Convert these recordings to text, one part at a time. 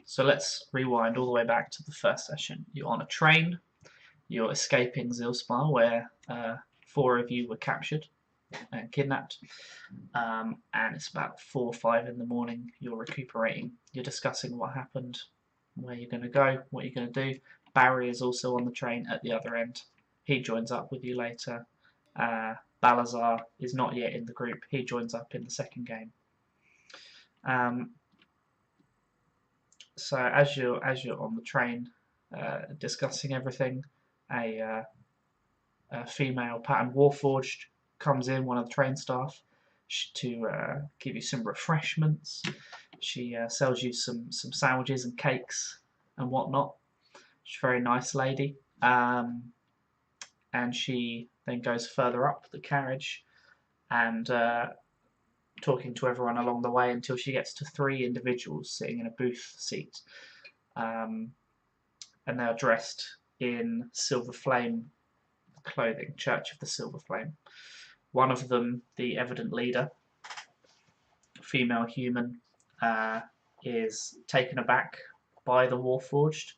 So let's rewind all the way back to the first session. You're on a train, you're escaping Zilspar, where four of you were captured and kidnapped, and it's about 4 or 5 in the morning. You're recuperating, you're discussing what happened, where you're going to go, what you're going to do. Barry is also on the train at the other end. He joins up with you later. Balazar is not yet in the group. He joins up in the second game. So as you're on the train, discussing everything, a female pattern warforged comes in, one of the train staff, to give you some refreshments. She sells you some sandwiches and cakes and whatnot. She's a very nice lady, and she then goes further up the carriage and talking to everyone along the way until she gets to 3 individuals sitting in a booth seat, and they're dressed in Silver Flame clothing, Church of the Silver Flame. One of them, the evident leader, female human, is taken aback by the Warforged,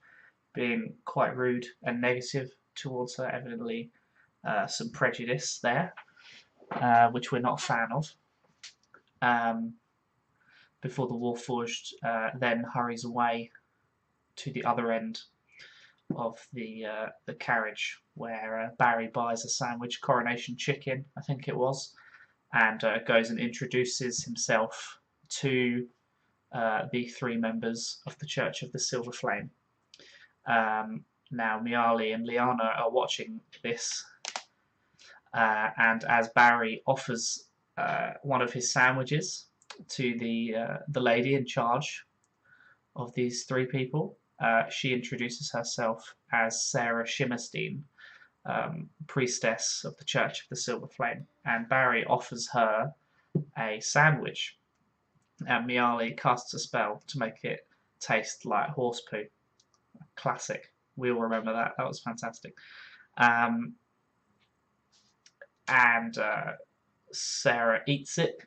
being quite rude and negative towards her, evidently some prejudice there, which we're not a fan of. Before the Warforged then hurries away to the other end of the carriage, where Barry buys a sandwich, Coronation Chicken, I think it was, and goes and introduces himself to the 3 members of the Church of the Silver Flame. Now, Miali and Liana are watching this, and as Barry offers one of his sandwiches to the lady in charge of these 3 people, she introduces herself as Sarah Shimmerstein, priestess of the Church of the Silver Flame, and Barry offers her a sandwich, and Miali casts a spell to make it taste like horse poo. Classic. We all remember that. That was fantastic. And Sarah eats it,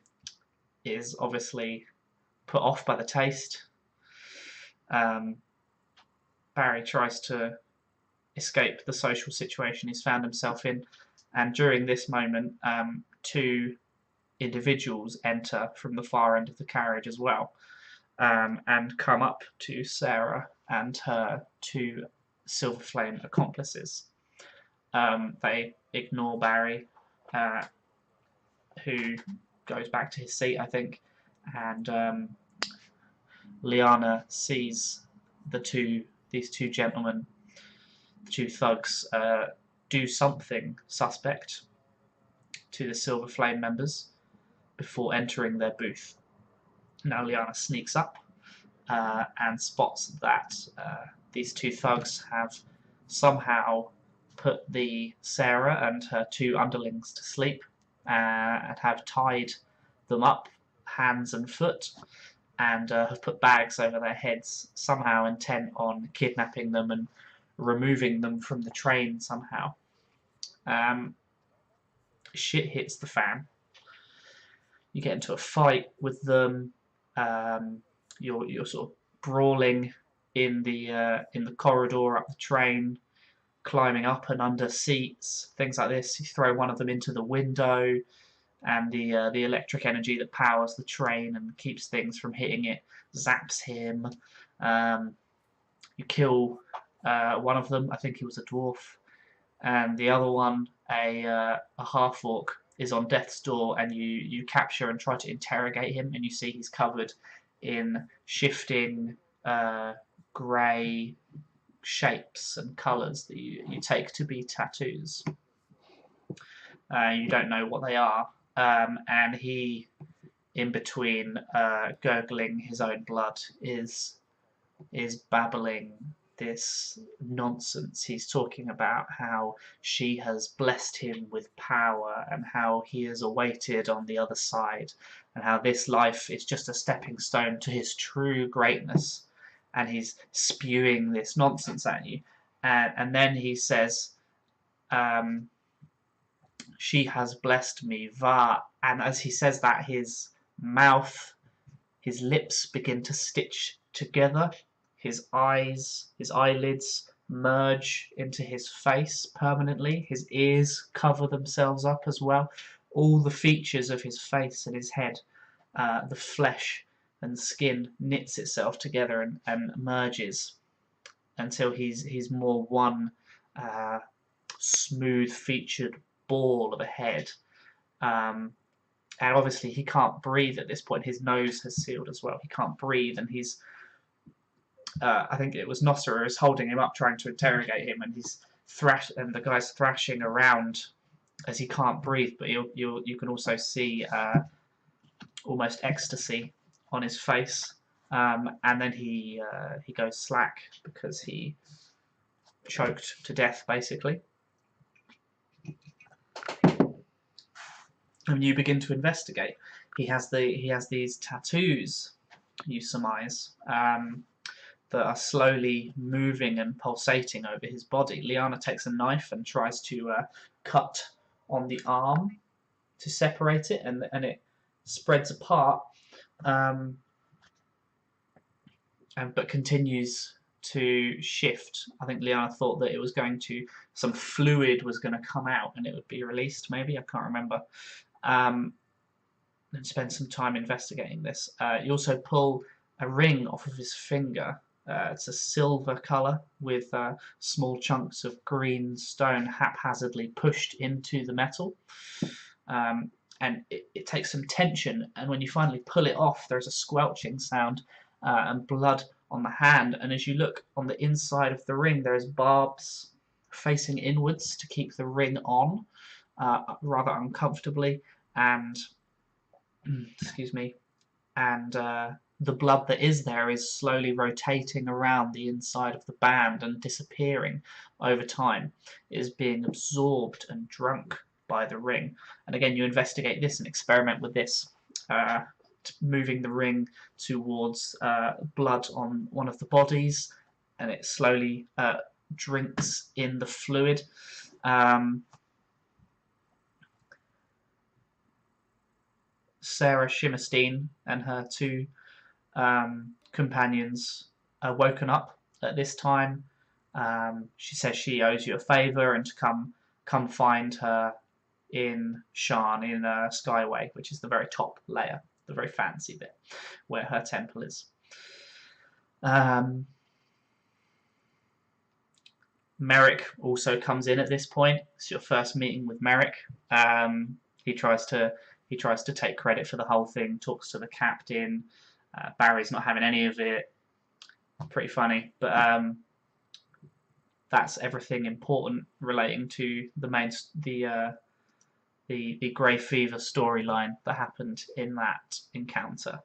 is obviously put off by the taste. Barry tries to escape the social situation he's found himself in, and during this moment, 2 individuals enter from the far end of the carriage as well, and come up to Sarah and her 2 Silver Flame accomplices. They ignore Barry, who goes back to his seat, I think, and Liana sees these two gentlemen, the 2 thugs, do something suspect to the Silver Flame members before entering their booth. Now Liana sneaks up and spots that these 2 thugs have somehow put the Sarah and her 2 underlings to sleep, and have tied them up hands and foot, and have put bags over their heads, somehow intent on kidnapping them and removing them from the train somehow. Shit hits the fan. You get into a fight with them. You're sort of brawling in the corridor up the train, climbing up and under seats, things like this. You throw one of them into the window, and the electric energy that powers the train and keeps things from hitting it zaps him. You kill one of them. I think he was a dwarf, and the other one, a half-orc, is on death's door, and you capture and try to interrogate him, and you see he's covered in shifting grey shapes and colours that you take to be tattoos. You don't know what they are, and he, in between gurgling his own blood, is babbling this nonsense. He's talking about how she has blessed him with power, and how he is awaited on the other side, and how this life is just a stepping stone to his true greatness. And he's spewing this nonsense at you, and then he says, she has blessed me, va, and as he says that, his lips begin to stitch together, his eyes, his eyelids merge into his face permanently. His ears cover themselves up as well. All the features of his face and his head, the flesh and skin knits itself together and merges until he's more one smooth-featured ball of a head. And obviously he can't breathe at this point. His nose has sealed as well. He can't breathe, and he's I think it was Nosra is holding him up, trying to interrogate him, and the guy's thrashing around as he can't breathe. But you can also see almost ecstasy on his face, and then he goes slack because he choked to death, basically. And you begin to investigate. He has these tattoos, you surmise, that are slowly moving and pulsating over his body. Lyanna takes a knife and tries to cut on the arm to separate it, and it spreads apart, but continues to shift. I think Lyanna thought that it was going to, some fluid was going to come out and it would be released, maybe, I can't remember. And spend some time investigating this. You also pull a ring off of his finger. It's a silver colour with small chunks of green stone haphazardly pushed into the metal. And it takes some tension, and when you finally pull it off, there's a squelching sound and blood on the hand. And as you look on the inside of the ring, there's barbs facing inwards to keep the ring on rather uncomfortably, and excuse me, and the blood that is there is slowly rotating around the inside of the band and disappearing over time. It is being absorbed and drunk by the ring. And again, you investigate this and experiment with this, moving the ring towards blood on one of the bodies, and it slowly drinks in the fluid. Sarah Shimmerstein and her two companions are woken up at this time. She says she owes you a favour and to come find her in Sharn, in Skyway, which is the very top layer, the very fancy bit, where her temple is. Merrick also comes in at this point. It's your first meeting with Merrick. He tries to take credit for the whole thing, talks to the captain. Barry's not having any of it. Pretty funny, but that's everything important relating to the Grey Fever storyline that happened in that encounter.